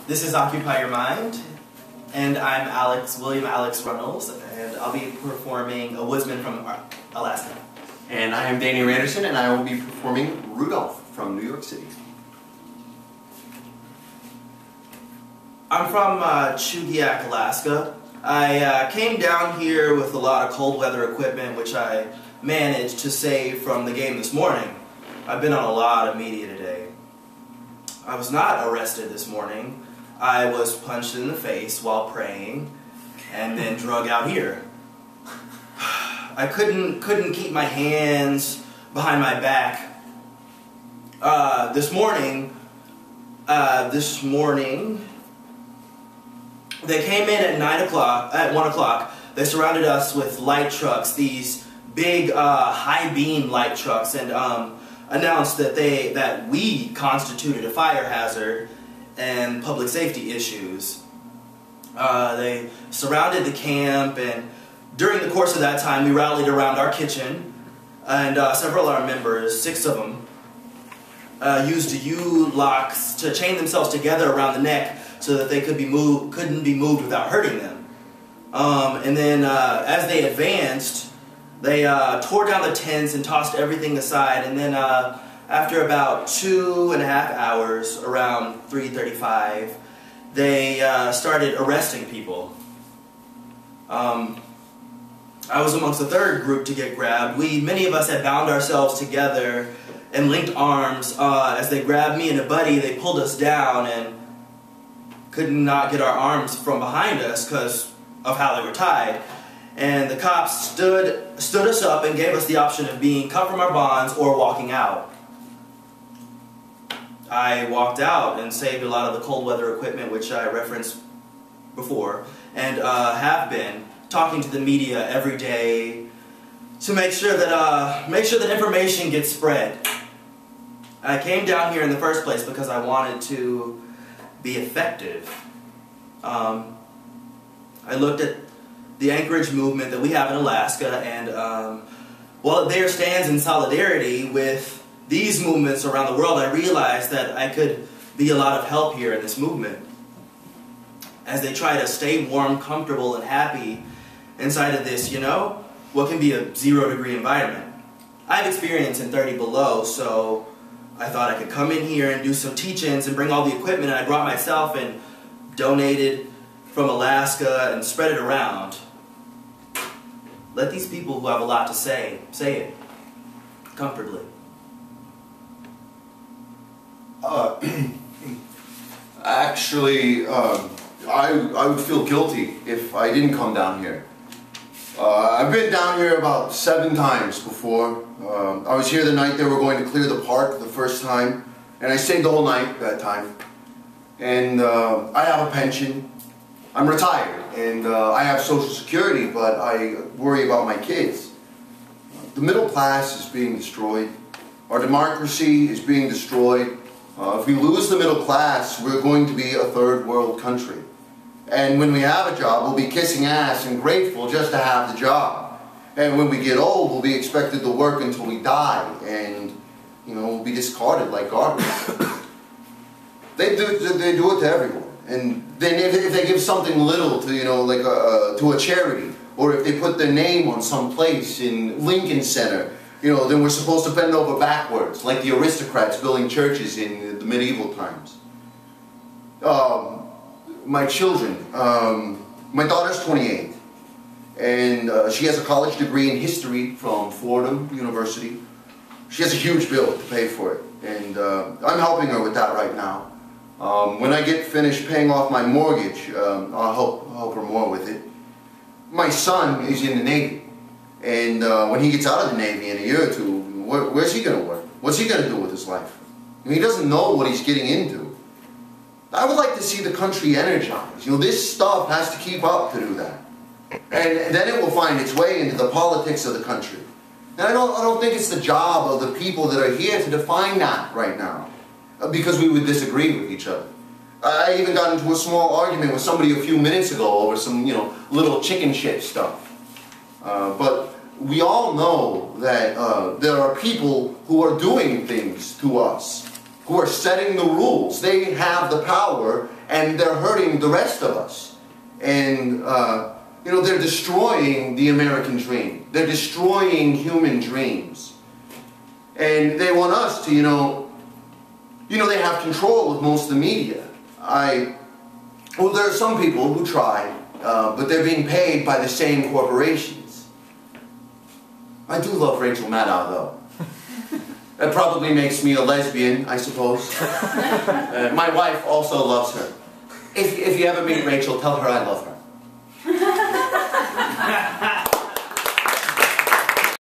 This is Occupy Your Mind, and I'm William Alex Runnels, and I'll be performing a woodsman from Alaska. And I am Danny Randerson, and I will be performing Rudolph from New York City. I'm from Chugiak, Alaska. I came down here with a lot of cold weather equipment, which I managed to save from the game this morning. I've been on a lot of media today. I was not arrested this morning. I was punched in the face while praying and then drug out here. I couldn't keep my hands behind my back. This morning, they came in at 1 o'clock. They surrounded us with light trucks, these big high beam light trucks, and announced that we constituted a fire hazard and public safety issues. They surrounded the camp, and during the course of that time we rallied around our kitchen, and several of our members, 6 of them, used U-locks to chain themselves together around the neck so that they couldn't be moved without hurting them. And then as they advanced, they tore down the tents and tossed everything aside, and then after about 2.5 hours, around 3:35, they started arresting people. I was amongst the third group to get grabbed. Many of us had bound ourselves together and linked arms. As they grabbed me and a buddy, they pulled us down and could not get our arms from behind us because of how they were tied. And the cops stood us up and gave us the option of being cut from our bonds or walking out. I walked out and saved a lot of the cold weather equipment, which I referenced before, and have been talking to the media every day to make sure that information gets spread. I came down here in the first place because I wanted to be effective. I looked at the Anchorage movement that we have in Alaska, and while it there stands in solidarity with these movements around the world, I realized that I could be a lot of help here in this movement as they try to stay warm, comfortable, and happy inside of this, what can be a 0-degree environment. I have experience in 30 below, so I thought I could come in here and do some teach-ins and bring all the equipment, and I brought myself and donated from Alaska and spread it around. Let these people who have a lot to say it comfortably. Actually, I would feel guilty if I didn't come down here. I've been down here about 7 times before. I was here the night they were going to clear the park the first time, and I stayed the whole night that time. And I have a pension. I'm retired, and I have Social Security, but I worry about my kids. The middle class is being destroyed. Our democracy is being destroyed. If we lose the middle class, we're going to be a third world country. And when we have a job, we'll be kissing ass and grateful just to have the job. And when we get old, we'll be expected to work until we die, and we'll be discarded like garbage. They do it to everyone. And then if they give something little to to a charity, or if they put their name on some place in Lincoln Center, then we're supposed to bend over backwards, like the aristocrats building churches in the medieval times. My children, my daughter's 28, and she has a college degree in history from Fordham University. She has a huge bill to pay for it, and I'm helping her with that right now. When I get finished paying off my mortgage, I'll help her more with it. My son is in the Navy, and when he gets out of the Navy in a year or two, where's he going to work? What's he going to do with his life? He doesn't know what he's getting into. I would like to see the country energized. This stuff has to keep up to do that. And then it will find its way into the politics of the country. And I don't think it's the job of the people that are here to define that right now, because we would disagree with each other. I even got into a small argument with somebody a few minutes ago over some, little chicken shit stuff. But we all know that there are people who are doing things to us who are setting the rules. They have the power, and they're hurting the rest of us. And, you know, they're destroying the American dream. They're destroying human dreams. And they want us to, you know, they have control of most of the media. Well, there are some people who try, but they're being paid by the same corporations. I do love Rachel Maddow, though. That probably makes me a lesbian, I suppose. My wife also loves her. If you ever meet Rachel, tell her I love her.